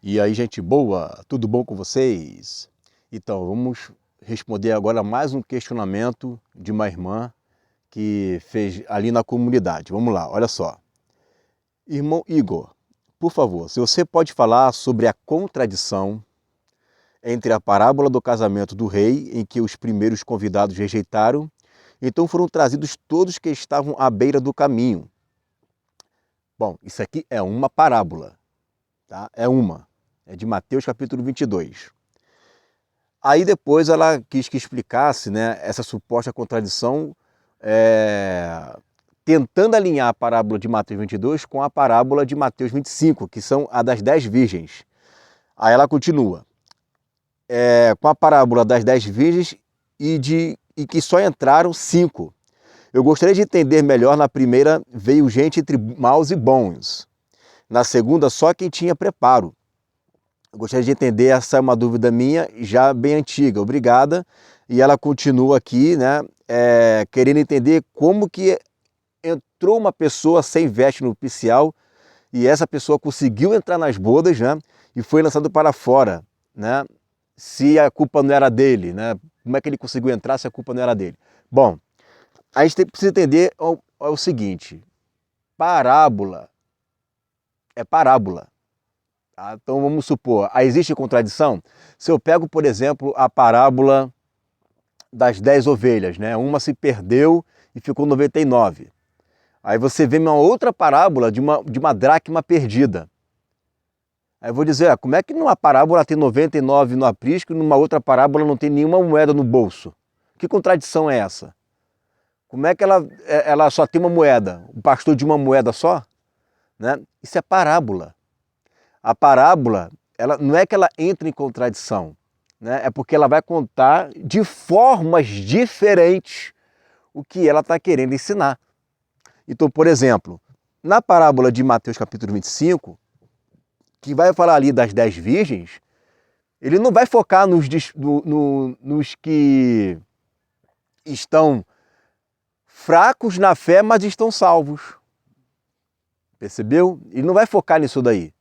E aí, gente boa, tudo bom com vocês? Então, vamos responder agora mais um questionamento de uma irmã que fez ali na comunidade. Vamos lá, olha só. Irmão Igor, por favor, se você pode falar sobre a contradição entre a parábola do casamento do rei, em que os primeiros convidados rejeitaram, então foram trazidos todos que estavam à beira do caminho. Bom, isso aqui é uma parábola, tá? É de Mateus capítulo 22. Aí depois ela quis que explicasse, né, essa suposta contradição, tentando alinhar a parábola de Mateus 22 com a parábola de Mateus 25, que são a das 10 virgens. Aí ela continua, com a parábola das 10 virgens e que só entraram 5. Eu gostaria de entender melhor, na primeira veio gente entre maus e bons, na segunda só quem tinha preparo. Eu gostaria de entender, essa é uma dúvida minha, já bem antiga, obrigada. E ela continua aqui, né, querendo entender como que entrou uma pessoa sem veste nupcial e essa pessoa conseguiu entrar nas bodas, né, e foi lançado para fora, né, se a culpa não era dele, né, como é que ele conseguiu entrar se a culpa não era dele? Bom, a gente precisa entender o seguinte, parábola é parábola. Então vamos supor, existe contradição? Se eu pego, por exemplo, a parábola das 10 ovelhas, né? Uma se perdeu e ficou 99. Aí você vê uma outra parábola de uma dracma perdida. Aí eu vou dizer, como é que numa parábola tem 99 no aprisco e numa outra parábola não tem nenhuma moeda no bolso? Que contradição é essa? Como é que ela só tem uma moeda? O pastor de uma moeda só? Né? Isso é parábola. A parábola, ela, não é que ela entra em contradição, né? É porque ela vai contar de formas diferentes o que ela está querendo ensinar. Então, por exemplo, na parábola de Mateus capítulo 25, que vai falar ali das 10 virgens, ele não vai focar nos que estão fracos na fé, mas estão salvos. Percebeu? Ele não vai focar nisso daí.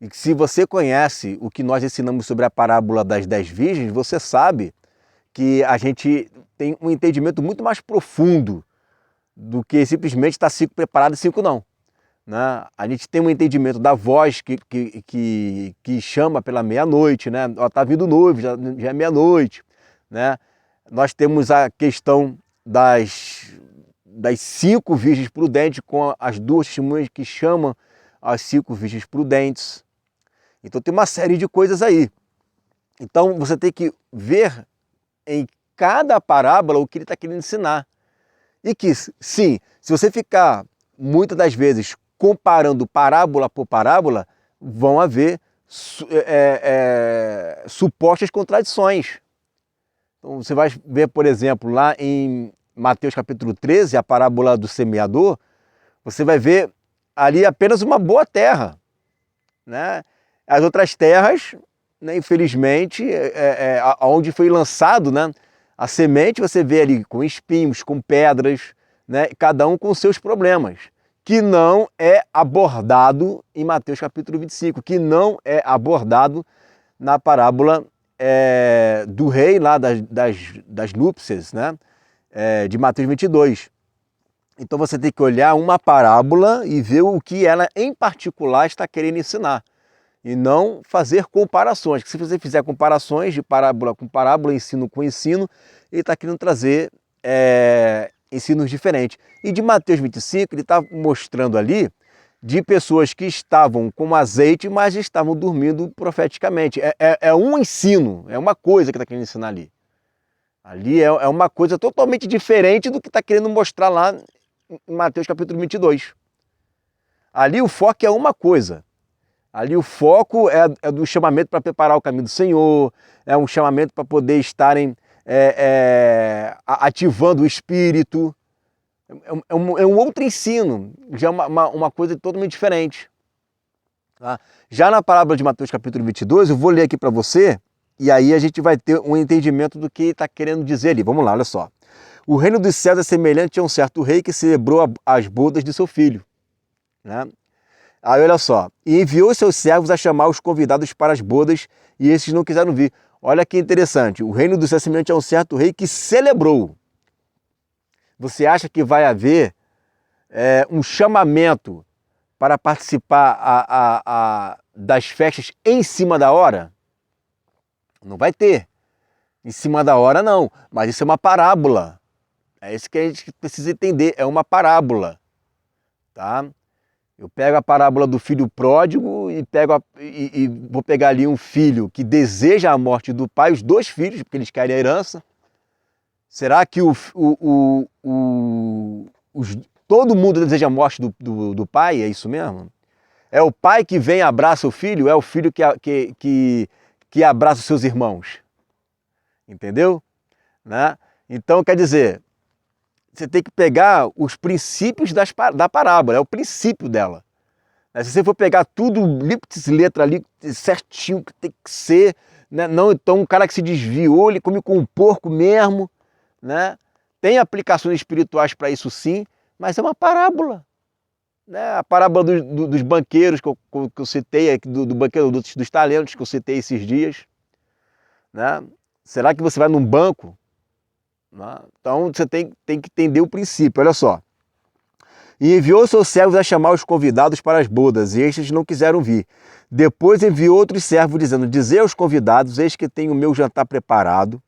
E se você conhece o que nós ensinamos sobre a parábola das 10 virgens, você sabe que a gente tem um entendimento muito mais profundo do que simplesmente estar 5 preparado e 5 não. Né? A gente tem um entendimento da voz que chama pela meia-noite, né? Está vindo noivo, já é meia-noite. Né? Nós temos a questão das 5 virgens prudentes com as 2 testemunhas que chamam as 5 virgens prudentes. Então tem uma série de coisas aí. Então você tem que ver em cada parábola o que ele está querendo ensinar. E que, sim, se você ficar muitas das vezes comparando parábola por parábola, vão haver supostas contradições. Então você vai ver, por exemplo, lá em Mateus capítulo 13, a parábola do semeador, você vai ver ali apenas uma boa terra, né? As outras terras, né, infelizmente, onde foi lançado, né, a semente, você vê ali com espinhos, com pedras, né, cada um com seus problemas, que não é abordado em Mateus capítulo 25, que não é abordado na parábola do rei lá das núpcias, né, de Mateus 22. Então você tem que olhar uma parábola e ver o que ela em particular está querendo ensinar. E não fazer comparações, porque se você fizer comparações de parábola com parábola, ensino com ensino, ele está querendo trazer ensinos diferentes. E de Mateus 25, ele está mostrando ali de pessoas que estavam com azeite, mas estavam dormindo profeticamente. É um ensino, é uma coisa que está querendo ensinar ali. Ali é uma coisa totalmente diferente do que está querendo mostrar lá em Mateus capítulo 22. Ali o foco é uma coisa. Ali o foco é do chamamento para preparar o caminho do Senhor, é um chamamento para poder estarem ativando o Espírito. É um outro ensino, já é uma coisa totalmente diferente. Tá? Já na parábola de Mateus capítulo 22, eu vou ler aqui para você, e aí a gente vai ter um entendimento do que está querendo dizer ali. Vamos lá, olha só. O reino dos céus é semelhante a um certo rei que celebrou as bodas de seu filho. Né? Aí olha só, e enviou seus servos a chamar os convidados para as bodas, e esses não quiseram vir. Olha que interessante, o reino do céu é semelhante a um certo rei que celebrou. Você acha que vai haver um chamamento para participar das festas em cima da hora? Não vai ter. Em cima da hora não, mas isso é uma parábola. É isso que a gente precisa entender, é uma parábola. Tá? Eu pego a parábola do filho pródigo e vou pegar ali um filho que deseja a morte do pai, os dois filhos, porque eles querem a herança. Será que todo mundo deseja a morte do pai? É isso mesmo? É o pai que vem e abraça o filho? É o filho que abraça os seus irmãos? Entendeu? Né? Então, quer dizer, você tem que pegar os princípios da parábola, é o princípio dela. Se você for pegar tudo, letra ali, certinho, que tem que ser, né? Não, então um cara que se desviou, ele come com um porco mesmo, né? Tem aplicações espirituais para isso sim, mas é uma parábola. Né? A parábola dos banqueiros que eu citei, do banqueiro dos talentos que eu citei esses dias. Né? Será que você vai num banco? Então você tem que entender o princípio, olha só. E enviou seus servos a chamar os convidados para as bodas, e estes não quiseram vir. Depois enviou outros servos, dizendo: dizei aos convidados, eis que tenho o meu jantar preparado,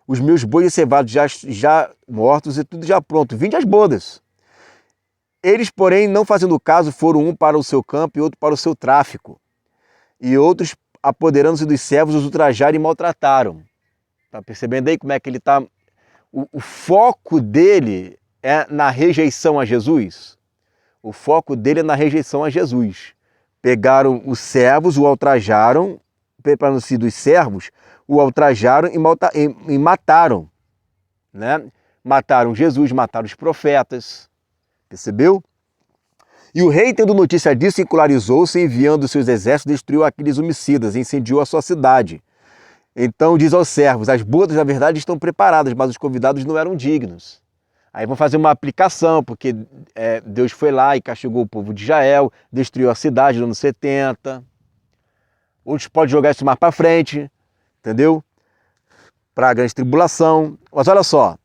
os meus bois cevados já mortos e tudo já pronto, vinde às bodas. Eles, porém, não fazendo caso, foram um para o seu campo e outro para o seu tráfico. E outros, apoderando-se dos servos, os ultrajaram e maltrataram. Está percebendo aí como é que ele está? O foco dele é na rejeição a Jesus. O foco dele é na rejeição a Jesus. Pegaram os servos, o ultrajaram, preparando-se dos servos, o ultrajaram e mataram. Né? Mataram Jesus, mataram os profetas. Percebeu? E o rei, tendo notícia disso, encolarizou-se, enviando seus exércitos, destruiu aqueles homicidas, incendiou a sua cidade. Então diz aos servos: as bodas, na verdade, estão preparadas, mas os convidados não eram dignos. Aí vão fazer uma aplicação, porque Deus foi lá e castigou o povo de Israel, destruiu a cidade no ano 70. Outros podem jogar isso mais para frente, entendeu? Para a grande tribulação. Mas olha só,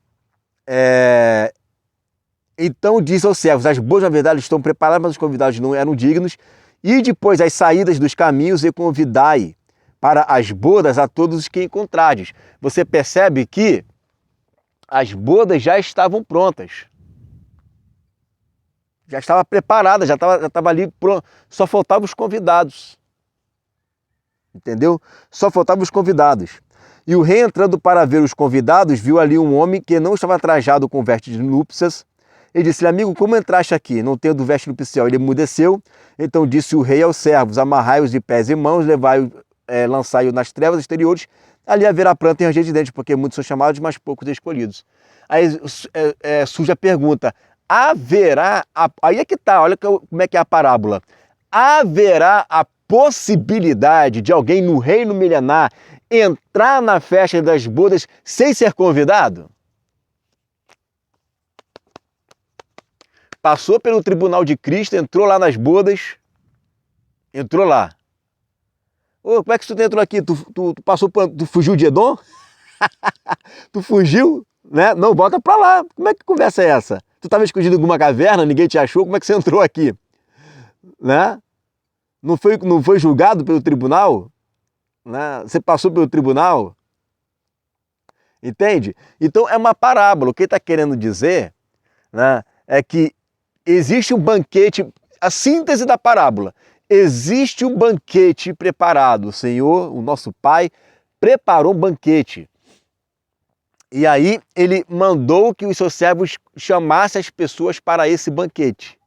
então diz aos servos: as bodas, na verdade, estão preparadas, mas os convidados não eram dignos. E depois as saídas dos caminhos e convidai para as bodas a todos os que encontrardes. Você percebe que as bodas já estavam prontas. Já estava preparada, já estava ali pronto. Só faltavam os convidados. Entendeu? Só faltavam os convidados. E o rei, entrando para ver os convidados, viu ali um homem que não estava trajado com vestes de núpcias. Ele disse-lhe: amigo, como entraste aqui, não tendo veste nupcial? Ele emudeceu. Então disse o rei aos servos: amarrai-os de pés e mãos, lançai-o nas trevas exteriores, ali haverá pranto e ranger de dentes, porque muitos são chamados, mas poucos escolhidos. Aí surge a pergunta: haverá, aí é que está, olha como é que é a parábola, haverá a possibilidade de alguém no reino milenar entrar na festa das bodas sem ser convidado? Passou pelo tribunal de Cristo, entrou lá nas bodas, entrou lá. Ô, como é que tu entrou aqui? Tu fugiu de Edom? Tu fugiu, né? Não, volta pra lá. Como é que conversa é essa? Tu estava escondido em alguma caverna, ninguém te achou, como é que você entrou aqui? Né? Não foi julgado pelo tribunal? Né? Você passou pelo tribunal? Entende? Então é uma parábola. O que ele está querendo dizer, né, é que existe um banquete, a síntese da parábola. Existe um banquete preparado. O Senhor, o nosso Pai, preparou um banquete. E aí ele mandou que os seus servos chamassem as pessoas para esse banquete.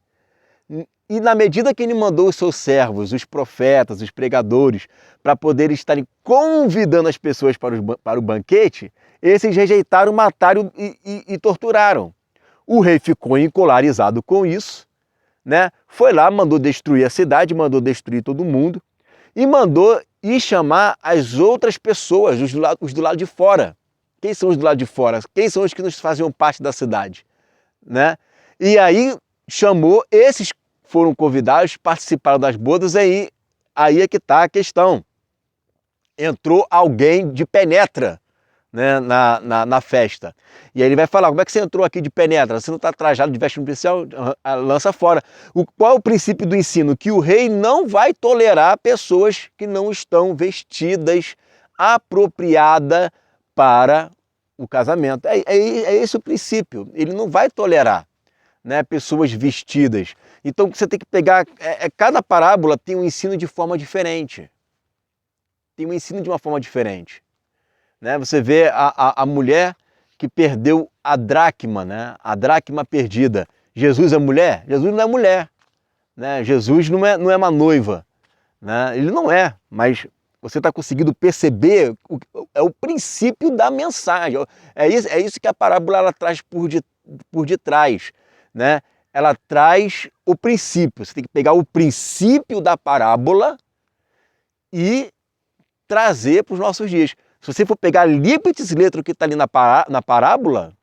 E na medida que ele mandou os seus servos, os profetas, os pregadores, para poderem estarem convidando as pessoas para o banquete, esses rejeitaram, mataram e torturaram. O rei ficou encolarizado com isso, né? Foi lá, mandou destruir a cidade, mandou destruir todo mundo e mandou ir chamar as outras pessoas, os do lado de fora. Quem são os do lado de fora? Quem são os que nos faziam parte da cidade? Né? E aí chamou, esses foram convidados, participaram das bodas, aí é que está a questão. Entrou alguém de penetra, né, na festa. E aí ele vai falar, como é que você entrou aqui de penetra? Você não está trajado de veste nupcial? Lança fora. Qual é o princípio do ensino? Que o rei não vai tolerar pessoas que não estão vestidas apropriada para o casamento. É esse o princípio. Ele não vai tolerar, né, pessoas vestidas. Então você tem que pegar, cada parábola tem um ensino de forma diferente. Tem um ensino de uma forma diferente. Né? Você vê a mulher que perdeu a dracma, né? A dracma perdida. Jesus é mulher? Jesus não é mulher. Né? Jesus não é uma noiva. Né? Ele não é, mas você está conseguindo perceber o princípio da mensagem. É isso que a parábola ela traz por detrás. Né? Ela traz o princípio. Você tem que pegar o princípio da parábola e trazer para os nossos dias. Se você for pegar lípites letra que está ali na parábola,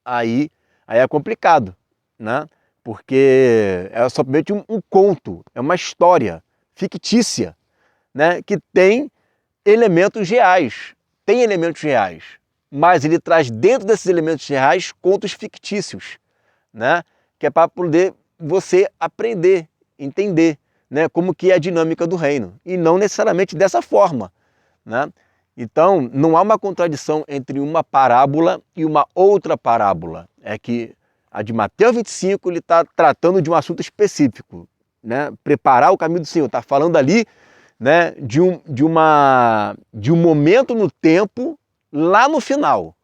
aí é complicado, né? Porque é somente um conto, é uma história fictícia, né? Que tem elementos reais, mas ele traz dentro desses elementos reais contos fictícios, né? Que é para poder você aprender, entender, né? Como que é a dinâmica do reino, e não necessariamente dessa forma, né? Então, não há uma contradição entre uma parábola e uma outra parábola. É que a de Mateus 25 ele está tratando de um assunto específico, né? Preparar o caminho do Senhor. Está falando ali, né, de um momento no tempo lá no final,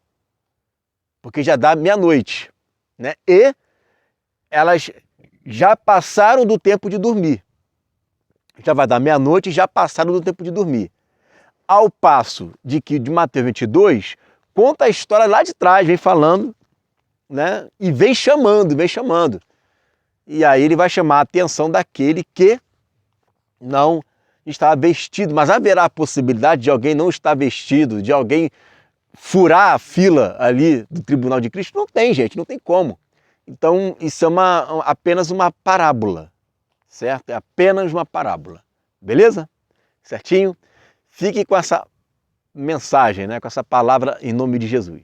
porque já dá meia-noite, né? E elas já passaram do tempo de dormir. Já vai dar meia-noite e já passaram do tempo de dormir. Ao passo de que de Mateus 22 conta a história lá de trás, vem falando, né? E vem chamando. E aí ele vai chamar a atenção daquele que não está vestido. Mas haverá a possibilidade de alguém não estar vestido, de alguém furar a fila ali do tribunal de Cristo? Não tem, gente, não tem como. Então isso é apenas uma parábola, certo? É apenas uma parábola, beleza? Certinho? Fique com essa mensagem, né? Com essa palavra em nome de Jesus.